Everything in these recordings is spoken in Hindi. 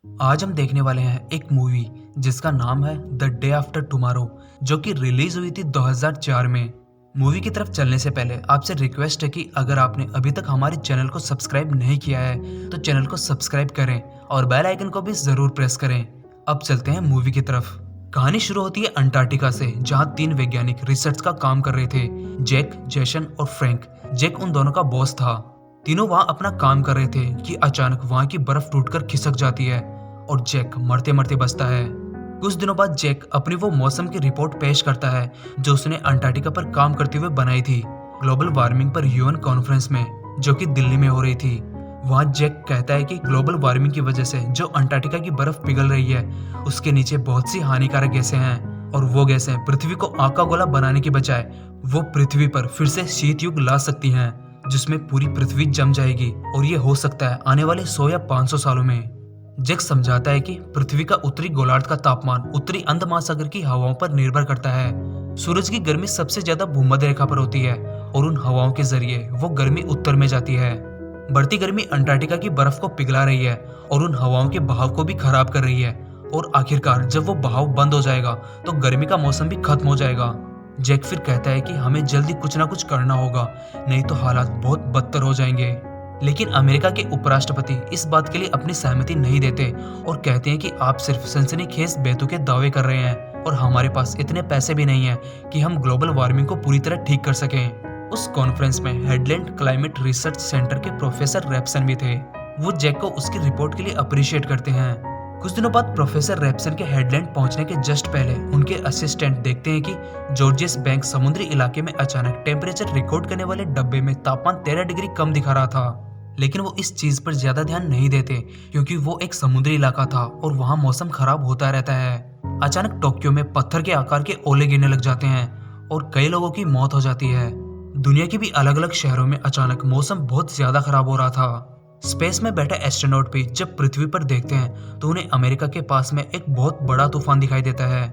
आज हम देखने वाले हैं एक मूवी जिसका नाम है द डे आफ्टर टुमारो, जो कि रिलीज हुई थी 2004 में। मूवी की तरफ चलने से पहले आपसे रिक्वेस्ट है कि अगर आपने अभी तक हमारे चैनल को सब्सक्राइब नहीं किया है तो चैनल को सब्सक्राइब करें और बेल आइकन को भी जरूर प्रेस करें। अब चलते हैं मूवी की तरफ। कहानी शुरू होती है अंटार्कटिका से, जहां तीन वैज्ञानिक रिसर्च का काम कर रहे थे, जैक, जेसन और फ्रैंक। जैक उन दोनों का बॉस था। तीनों वहां अपना काम कर रहे थे कि अचानक वहां की बर्फ टूटकर खिसक जाती है और जैक मरते मरते बचता है। कुछ दिनों बाद जैक अपनी वो मौसम की रिपोर्ट पेश करता है जो उसने अंटार्कटिका पर काम करते हुए बनाई थी, ग्लोबल वार्मिंग पर यूएन कॉन्फ्रेंस में, जो कि दिल्ली में हो रही थी। वहां जैक कहता है कि ग्लोबल वार्मिंग की वजह से जो अंटार्कटिका की बर्फ पिघल रही है उसके नीचे बहुत सी हानिकारक गैसें हैं और वो गैसें पृथ्वी को आका गोला बनाने की बजाय वो पृथ्वी पर फिर से शीत युग ला सकती हैं, जिसमें पूरी पृथ्वी जम जाएगी और ये हो सकता है आने वाले 100 या 500 सालों में। जैक समझाता है कि पृथ्वी का उत्तरी गोलार्ध का तापमान उत्तरी अंध महासागर की हवाओं पर निर्भर करता है। सूरज की गर्मी सबसे ज्यादा भूमध्य रेखा पर होती है और उन हवाओं के जरिए वो गर्मी उत्तर में जाती है। बढ़ती गर्मी अंटार्कटिका की बर्फ को पिघला रही है और उन हवाओं के बहाव को भी खराब कर रही है और आखिरकार जब वो बहाव बंद हो जाएगा तो गर्मी का मौसम भी खत्म हो जाएगा। जैक फिर कहता है कि हमें जल्दी कुछ ना कुछ करना होगा, नहीं तो हालात बहुत बदतर हो जाएंगे। लेकिन अमेरिका के उपराष्ट्रपति इस बात के लिए अपनी सहमति नहीं देते और कहते हैं कि आप सिर्फ सनसनीखेज बेतुके दावे कर रहे हैं और हमारे पास इतने पैसे भी नहीं हैं कि हम ग्लोबल वार्मिंग को पूरी तरह ठीक कर सकें। उस कॉन्फ्रेंस में हेडलैंड क्लाइमेट रिसर्च सेंटर के प्रोफेसर रेप्सन भी थे। वो जैक को उसकी रिपोर्ट के लिए अप्रिशिएट करते हैं। कुछ दिनों बाद प्रोफेसर रेप्सन के हेडलैंड पहुंचने के जस्ट पहले उनके असिस्टेंट देखते हैं कि जॉर्जियस बैंक समुद्री इलाके में अचानक टेम्परेचर रिकॉर्ड करने वाले डब्बे में तापमान 13 डिग्री कम दिखा रहा था। लेकिन वो इस चीज पर ज्यादा ध्यान नहीं देते क्योंकि वो एक समुद्री इलाका था और वहां मौसम खराब होता रहता है। अचानक टोक्यो में पत्थर के आकार के ओले गिरने लग जाते हैं और कई लोगों की मौत हो जाती है। दुनिया के भी अलग अलग शहरों में अचानक मौसम बहुत ज्यादा खराब हो रहा था। स्पेस में बैठे एस्ट्रोनॉट भी जब पृथ्वी पर देखते हैं तो उन्हें अमेरिका के पास में एक बहुत बड़ा तूफान दिखाई देता है।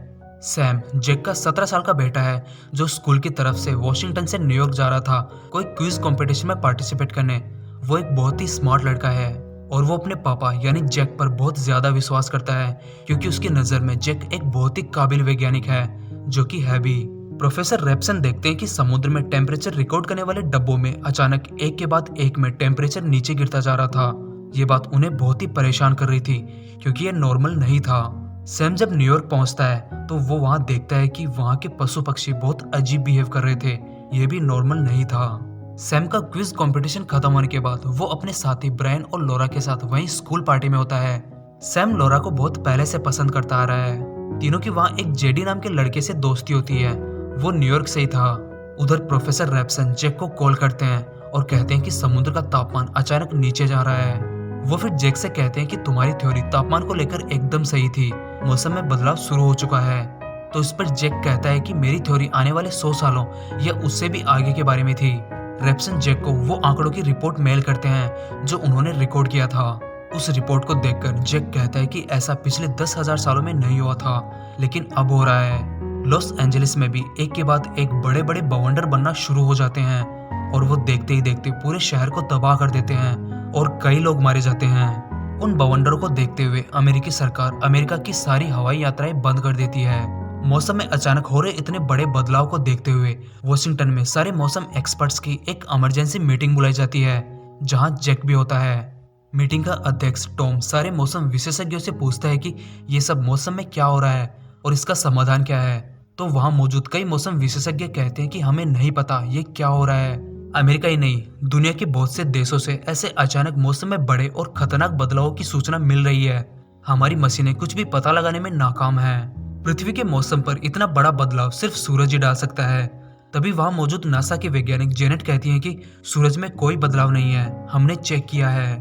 सैम, जैक का 17 साल का बेटा है, जो स्कूल की तरफ से वॉशिंगटन से न्यूयॉर्क जा रहा था कोई क्विज कंपटीशन में पार्टिसिपेट करने। वो एक बहुत ही स्मार्ट लड़का है और वो अपने पापा यानी जैक पर बहुत ज्यादा विश्वास करता है क्योंकि उसकी नजर में जैक एक बहुत ही काबिल वैज्ञानिक है, जो कि है भी। प्रोफेसर रेप्सन देखते हैं कि समुद्र में टेम्परेचर रिकॉर्ड करने वाले डब्बों में अचानक एक के बाद एक में टेम्परेचर नीचे गिरता जा रहा था। ये बात उन्हें बहुत ही परेशान कर रही थी क्योंकि ये नॉर्मल नहीं था। सैम जब न्यूयॉर्क पहुंचता है तो वो वहां देखता है कि वहां के पशु पक्षी बहुत अजीब बिहेव कर रहे थे। ये भी नॉर्मल नहीं था। सैम का क्विज कंपटीशन खत्म होने के बाद वो अपने साथी ब्रायन और लोरा के साथ वहीं स्कूल पार्टी में होता है। सैम लोरा को बहुत पहले से पसंद करता आ रहा है। तीनों की वहाँ एक जेडी नाम के लड़के से दोस्ती होती है। वो न्यूयॉर्क से ही था। उधर प्रोफेसर रेप्सन जैक को कॉल करते हैं और कहते हैं कि समुद्र का तापमान अचानक नीचे जा रहा है। वो फिर जैक से कहते हैं कि तुम्हारी थ्योरी तापमान को लेकर एकदम सही थी, मौसम में बदलाव शुरू हो चुका है। तो इस पर जैक कहता है कि मेरी थ्योरी आने वाले 100 सालों या उससे भी आगे के बारे में थी। रेप्सन जैक को वो आंकड़ों की रिपोर्ट मेल करते हैं जो उन्होंने रिकॉर्ड किया था। उस रिपोर्ट को देखकर जैक कहता है कि ऐसा पिछले 10,000 सालों में नहीं हुआ था, लेकिन अब हो रहा है। लॉस एंजलिस में भी एक के बाद एक बड़े बड़े बवंडर बनना शुरू हो जाते हैं और वो देखते ही देखते पूरे शहर को तबाह कर देते हैं और कई लोग मारे जाते हैं। उन बवंडरों को देखते हुए अमेरिकी सरकार अमेरिका की सारी हवाई यात्राएं बंद कर देती है। मौसम में अचानक हो रहे इतने बड़े बदलाव को देखते हुए वॉशिंगटन में सारे मौसम एक्सपर्ट्स की एक इमरजेंसी मीटिंग बुलाई जाती है, जहां जैक भी होता है। मीटिंग का अध्यक्ष टॉम सारे मौसम विशेषज्ञों से पूछता है कि ये सब मौसम में क्या हो रहा है और इसका समाधान क्या है। तो वहां मौजूद कई मौसम विशेषज्ञ कहते हैं कि हमें नहीं पता ये क्या हो रहा है। अमेरिका ही नहीं, दुनिया के बहुत से देशों से ऐसे अचानक मौसम में बड़े और खतरनाक बदलावों की सूचना मिल रही है। हमारी मशीनें कुछ भी पता लगाने में नाकाम है। पृथ्वी के मौसम पर इतना बड़ा बदलाव सिर्फ सूरज ही डाल सकता है। तभी वहां मौजूद नासा की वैज्ञानिक जेनेट कहती हैं कि सूरज में कोई बदलाव नहीं है, हमने चेक किया है।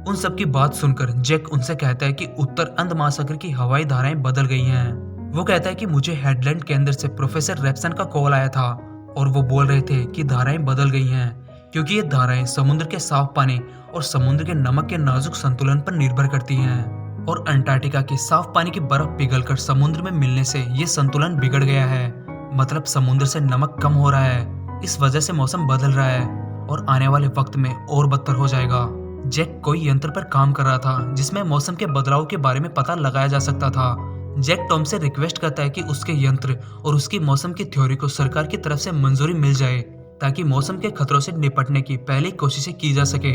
उन सब की बात सुनकर जैक उनसे कहता है कि उत्तर अंध महासागर की हवाई धाराएं बदल गई हैं। वो कहता है कि मुझे हेडलैंड के अंदर से प्रोफेसर रेप्सन का कॉल आया था और वो बोल रहे थे कि धाराएं बदल गई हैं क्योंकि ये धाराएं समुद्र के साफ पानी और समुद्र के नमक के नाजुक संतुलन पर निर्भर करती हैं और अंटार्कटिका के साफ पानी की बर्फ पिघलकर समुद्र में मिलने से ये संतुलन बिगड़ गया है। मतलब समुद्र से नमक कम हो रहा है। इस वजह से मौसम बदल रहा है और आने वाले वक्त में और बदतर हो जाएगा। जैक कोई यंत्र पर काम कर रहा था जिसमें मौसम के बदलाव के बारे में पता लगाया जा सकता था। जैक टॉम से रिक्वेस्ट करता है कि उसके यंत्र और उसकी मौसम की थ्योरी को सरकार की तरफ से मंजूरी मिल जाए ताकि मौसम के खतरों से निपटने की पहली कोशिशें की जा सके।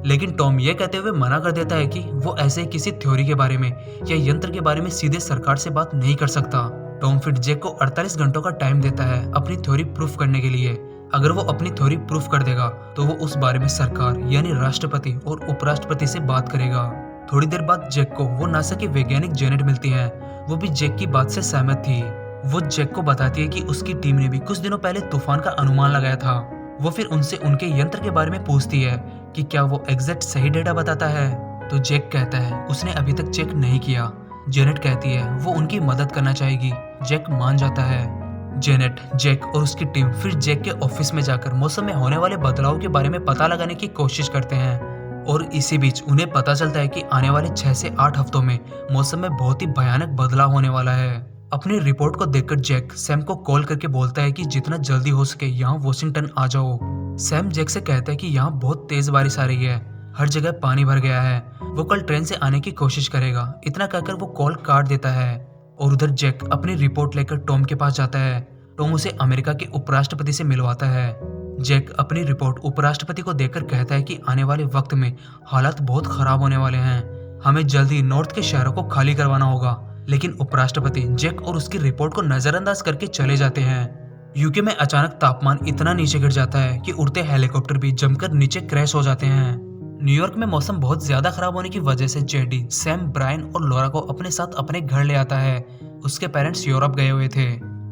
लेकिन टॉम ये कहते हुए मना कर देता है कि वो ऐसे किसी थ्योरी के बारे में या यंत्र के बारे में सीधे सरकार से बात नहीं कर सकता। टॉम फिर जैक को 48 घंटों का टाइम देता है अपनी थ्योरी प्रूफ करने के लिए। अगर वो अपनी थ्योरी प्रूफ कर देगा तो वो उस बारे में सरकार यानी राष्ट्रपति और उपराष्ट्रपति से बात करेगा। थोड़ी देर बाद जैक को वो नासा की वैज्ञानिक जेनेट मिलती है। वो भी जैक की बात से सहमत थी। वो जैक को बताती है कि उसकी टीम ने भी कुछ दिनों पहले तूफान का अनुमान लगाया था। वो फिर उनसे उनके यंत्र के बारे में पूछती है कि क्या वो एग्जैक्ट सही डेटा बताता है। तो जैक कहता है उसने अभी तक चेक नहीं किया। जेनेट कहती है वो उनकी मदद करना चाहेगी। जैक मान जाता है। जेनेट, जैक और उसकी टीम फिर जैक के ऑफिस में जाकर मौसम में होने वाले बदलाव के बारे में पता लगाने की कोशिश करते हैं। और इसी बीच उन्हें पता चलता है कि आने वाले 6 से 8 हफ्तों में मौसम में बहुत ही भयानक बदलाव होने वाला है। अपनी रिपोर्ट को देखकर जैक सैम को कॉल करके बोलता है कि जितना जल्दी हो सके यहाँ वॉशिंगटन आ जाओ। सैम जैक से कहता है कि यहाँ बहुत तेज बारिश आ रही है, हर जगह पानी भर गया है, वो कल ट्रेन से आने की कोशिश करेगा। इतना कहकर वो कॉल काट देता है। और उधर जैक अपनी रिपोर्ट लेकर टॉम के पास जाता है। टॉम उसे अमेरिका के उपराष्ट्रपति से मिलवाता है। जैक अपनी रिपोर्ट उपराष्ट्रपति को देकर कहता है कि आने वाले वक्त में हालात बहुत खराब होने वाले हैं, हमें जल्दी नॉर्थ के शहरों को खाली करवाना होगा। लेकिन उपराष्ट्रपति जैक और उसकी रिपोर्ट को नजरअंदाज करके चले जाते हैं। यूके में अचानक तापमान इतना नीचे गिर जाता है कि उड़ते हेलीकॉप्टर भी जमकर नीचे क्रैश हो जाते हैं। न्यूयॉर्क में मौसम बहुत ज्यादा खराब होने की वजह से जेडी सैम, ब्रायन और लॉरा को अपने साथ अपने घर ले आता है। उसके पेरेंट्स यूरोप गए हुए थे।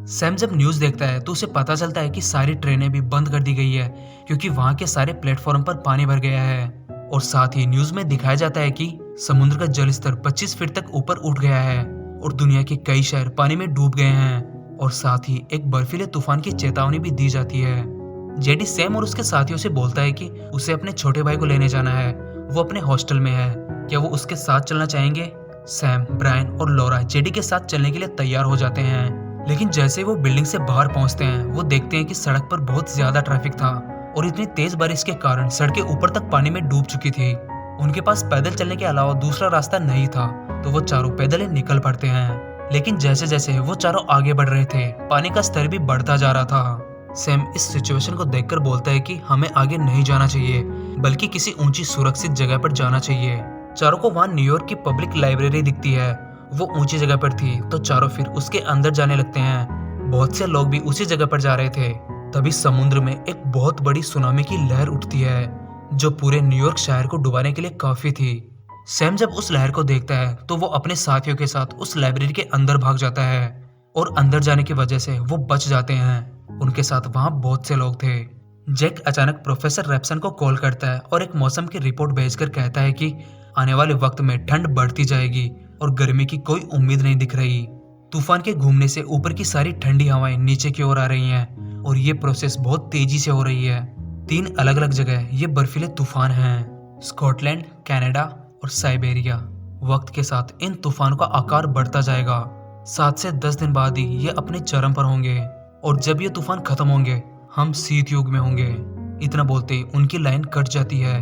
सैम जब न्यूज देखता है तो उसे पता चलता है कि सारी ट्रेनें भी बंद कर दी गई है क्योंकि वहां के सारे प्लेटफॉर्म पर पानी भर गया है। और साथ ही न्यूज में दिखाया जाता है कि समुद्र का जल स्तर 25 फीट तक ऊपर उठ गया है और दुनिया के कई शहर पानी में डूब गए हैं। और साथ ही एक बर्फीले तूफान की चेतावनी भी दी जाती है। जेडी सैम और उसके साथियों से बोलता है कि उसे अपने छोटे भाई को लेने जाना है, वो अपने हॉस्टल में है, क्या वो उसके साथ चलना चाहेंगे। सैम, ब्रायन और लॉरा जेडी के साथ चलने के लिए तैयार हो जाते हैं। लेकिन जैसे वो बिल्डिंग से बाहर पहुंचते हैं वो देखते हैं कि सड़क पर बहुत ज्यादा ट्रैफिक था और इतनी तेज बारिश के कारण सड़कें ऊपर तक पानी में डूब चुकी थी। उनके पास पैदल चलने के अलावा दूसरा रास्ता नहीं था तो वो चारों पैदल ही निकल पड़ते हैं। लेकिन जैसे जैसे वो चारों आगे बढ़ रहे थे पानी का स्तर भी बढ़ता जा रहा था। सैम इस सिचुएशन को देखकर बोलता है कि हमें आगे नहीं जाना चाहिए बल्कि किसी ऊंची सुरक्षित जगह पर जाना चाहिए। चारों को वहाँ न्यूयॉर्क की पब्लिक लाइब्रेरी दिखती है। वो ऊंची जगह पर थी तो चारों फिर उसके अंदर जाने लगते हैं। बहुत से लोग भी उसी जगह पर जा रहे थे। तभी समुद्र में एक बहुत बड़ी सुनामी की लहर उठती है जो पूरे न्यूयॉर्क शहर को डुबाने के लिए काफी थी। सैम जब उस लहर को देखता है तो वो अपने साथियों के साथ उस लाइब्रेरी के अंदर भाग जाता है और अंदर जाने की वजह से वो बच जाते हैं। उनके साथ वहाँ बहुत से लोग थे। जैक अचानक प्रोफेसर रेप्सन को कॉल करता है और एक मौसम की रिपोर्ट भेजकर कहता है कि आने वाले वक्त में ठंड बढ़ती जाएगी और गर्मी की कोई उम्मीद नहीं दिख रही। तूफान के घूमने से ऊपर की सारी ठंडी हवाएं नीचे की ओर आ रही हैं और ये प्रोसेस बहुत तेजी से हो रही है। 3 अलग अलग जगह ये बर्फीले तूफान हैं, स्कॉटलैंड, कनाडा और साइबेरिया। वक्त के साथ इन तूफानों का आकार बढ़ता जाएगा। 7 से 10 दिन बाद ही ये अपने चरम पर होंगे और जब ये तूफान खत्म होंगे हम शीत युग में होंगे। इतना बोलते ही उनकी लाइन कट जाती है।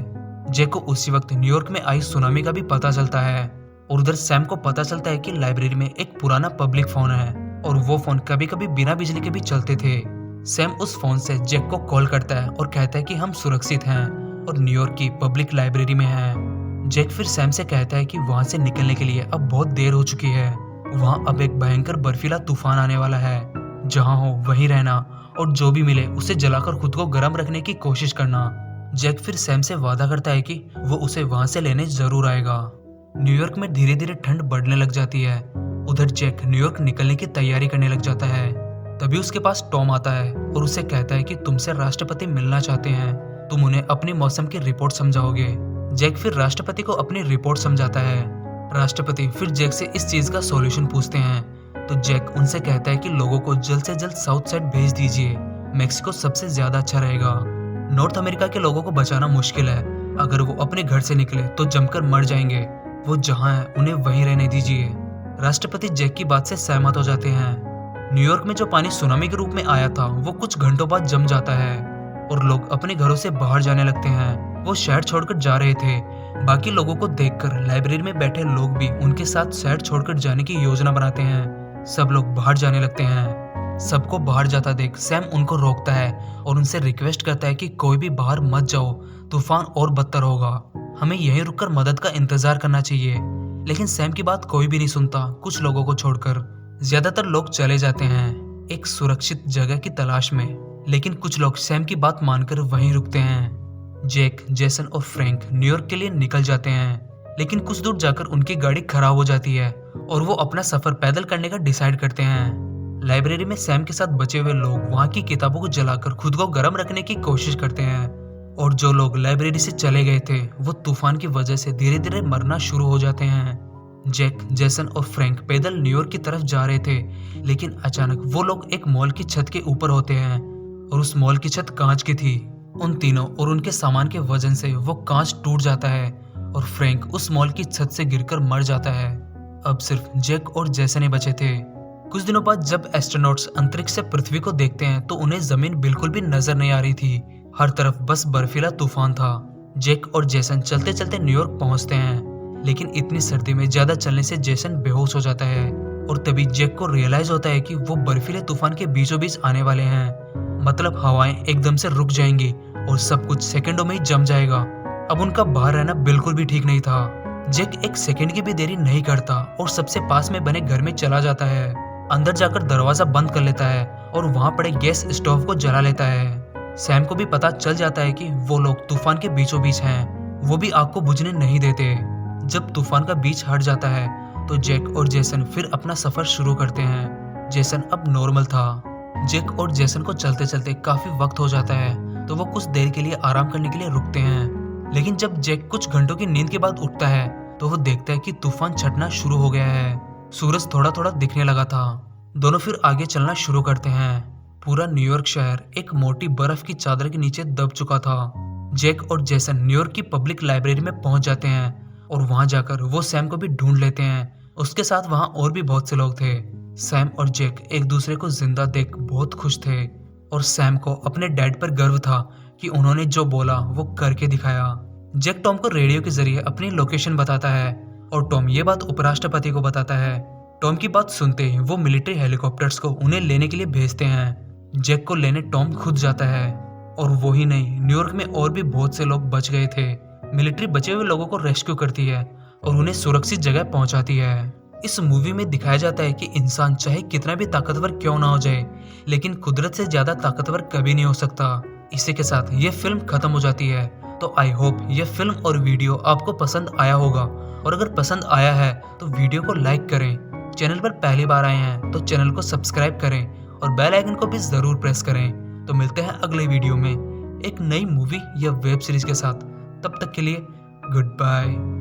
जैक को उसी वक्त न्यूयॉर्क में आई सुनामी का भी पता चलता है और उधर सैम को पता चलता है कि लाइब्रेरी में एक पुराना पब्लिक फोन है और वो फोन कभी कभी बिना बिजली के भी चलते थे। सैम उस फोन से जैक को कॉल करता है और कहता है कि हम सुरक्षित हैं और न्यूयॉर्क की पब्लिक लाइब्रेरी में हैं। जैक फिर सैम से कहता है कि वहां से निकलने के लिए अब बहुत देर हो चुकी है। वहां अब एक भयंकर बर्फीला तूफान आने वाला है। जहां हो वहीं रहना और जो भी मिले उसे जलाकर खुद को गर्म रखने की कोशिश करना। जैक फिर सैम से वादा करता है कि वो उसे वहां से लेने जरूर आएगा। न्यूयॉर्क में धीरे धीरे ठंड बढ़ने लग जाती है। उधर जैक न्यूयॉर्क निकलने की तैयारी करने लग जाता है। तभी उसके पास टॉम आता है और उसे कहता है कि तुमसे राष्ट्रपति मिलना चाहते हैं, तुम उन्हें अपनी मौसम की रिपोर्ट समझाओगे। जैक फिर राष्ट्रपति को अपनी रिपोर्ट समझाता है। राष्ट्रपति फिर जैक से इस चीज का सॉल्यूशन पूछते हैं तो जैक उनसे कहता है कि लोगों को जल्द से जल्द साउथ साइड भेज दीजिए, मैक्सिको सबसे ज्यादा अच्छा रहेगा। नॉर्थ अमेरिका के लोगों को बचाना मुश्किल है, अगर वो अपने घर से निकले तो जमकर मर जाएंगे, वो जहाँ है उन्हें वहीं रहने दीजिए। राष्ट्रपति जैक की बात से सहमत हो जाते हैं। न्यूयॉर्क में जो पानी सुनामी के रूप में आया था वो कुछ घंटों बाद जम जाता है और लोग अपने घरों से बाहर जाने लगते हैं। वो शहर छोड़कर जा रहे थे बाकी लोगों को देखकर लाइब्रेरी में बैठे लोग भी उनके साथ शहर छोड़कर जाने की योजना बनाते हैं। सब लोग बाहर जाने लगते हैं। सबको बाहर जाता देख सैम उनको रोकता है और उनसे रिक्वेस्ट करता है कि कोई भी बाहर मत जाओ, तूफान और बदतर होगा। हमें यहीं रुककर मदद का इंतजार करना चाहिए। लेकिन सैम की बात कोई भी नहीं सुनता, कुछ लोगों को छोड़कर। ज्यादातर लोग चले जाते हैं एक सुरक्षित जगह की तलाश में, लेकिन कुछ लोग सैम की बात मानकर वहीं रुकते हैं। जैक, जेसन और फ्रैंक न्यूयॉर्क के लिए निकल जाते हैं, लेकिन कुछ दूर जाकर उनकी गाड़ी खराब हो जाती है और वो अपना सफर पैदल करने का डिसाइड करते हैं। लाइब्रेरी में सैम के साथ बचे हुए लोग वहाँ की किताबों को जलाकर खुद को गर्म रखने की कोशिश करते हैं, और जो लोग लाइब्रेरी से चले गए थे वो तूफान की वजह से धीरे धीरे मरना शुरू हो जाते हैं। जैक, जेसन और फ्रैंक पैदल न्यूयॉर्क की तरफ जा रहे थे, लेकिन अचानक वो लोग एक मॉल की छत के ऊपर होते हैं और उस मॉल की छत कांच की थी। उन तीनों और उनके सामान के वजन से वो कांच टूट जाता है और फ्रैंक उस मॉल की छत से गिरकर मर जाता है। अब सिर्फ जैक और जेसन ही बचे थे। कुछ दिनों बाद जब एस्ट्रोनॉट्स अंतरिक्ष से पृथ्वी को देखते हैं तो उन्हें जमीन बिल्कुल भी नजर नहीं आ रही थी। हर तरफ बस बर्फीला तूफान था। जैक और जेसन चलते चलते न्यूयॉर्क पहुंचते हैं, लेकिन इतनी सर्दी में ज्यादा चलने से जेसन बेहोश हो जाता है और तभी जैक को रियलाइज होता है कि वो बर्फीले तूफान के बीचों बीच आने वाले हैं। मतलब हवाएं एकदम से रुक जाएंगी और सब कुछ सेकंडों में ही जम जाएगा। अब उनका बाहर रहना बिल्कुल भी ठीक नहीं था। जैक एक सेकंड की भी देरी नहीं करता और सबसे पास में बने घर में चला जाता है। अंदर जाकर दरवाजा बंद कर लेता है और वहां पड़े गैस स्टोव को जला लेता है। सैम को भी पता चल जाता है कि वो लोग तूफान के बीचों बीच हैं। वो भी आग को बुझने नहीं देते। जब तूफान का बीच हट जाता है तो जैक और जेसन फिर अपना सफर शुरू करते हैं। जेसन अब नॉर्मल था। जैक और जेसन को चलते चलते काफी वक्त हो जाता है, तो वो कुछ देर के लिए आराम करने के लिए रुकते हैं। लेकिन जब जैक कुछ घंटों की नींद के बाद उठता है तो वो देखता है कि तूफान छटना शुरू हो गया है। सूरज थोड़ा थोड़ा दिखने लगा था। दोनों फिर आगे चलना शुरू करते हैं। पूरा न्यूयॉर्क शहर एक मोटी बर्फ की चादर के नीचे दब चुका था। जैक और जेसन न्यूयॉर्क की पब्लिक लाइब्रेरी में पहुंच जाते हैं और वहां जाकर वो सैम को भी ढूंढ लेते हैं। उसके साथ वहां और भी बहुत से लोग थे। सैम और जैक एक दूसरे को जिंदा देख बहुत खुश थे और सैम को अपने डैड पर गर्व था कि उन्होंने जो बोला वो करके दिखाया। जैक टॉम को रेडियो के जरिए अपनी लोकेशन बताता है और टॉम ये बात उपराष्ट्रपति को बताता है। टॉम की बात सुनते ही वो मिलिट्री हेलीकॉप्टर्स को उन्हें लेने के लिए भेजते हैं। जैक को लेने टॉम खुद जाता है और वो ही नहीं, न्यूयॉर्क में और भी बहुत से लोग बच गए थे। मिलिट्री बचे हुए लोगों को रेस्क्यू करती है और उन्हें सुरक्षित जगह पहुंचाती है। इस मूवी में दिखाया जाता है कि इंसान चाहे कितना भी ताकतवर क्यों ना हो जाए, लेकिन कुदरत से ज्यादा ताकतवर कभी नहीं हो सकता। इसी के साथ ये फिल्म खत्म हो जाती है। तो आई होप ये फिल्म और वीडियो आपको पसंद आया होगा, और अगर पसंद आया है तो वीडियो को लाइक करें। चैनल पर पहली बार आए हैं तो चैनल को सब्सक्राइब करें और बेल आइकन को भी जरूर प्रेस करें। तो मिलते हैं अगले वीडियो में एक नई मूवी या वेब सीरीज के साथ। तब तक के लिए गुड बाय।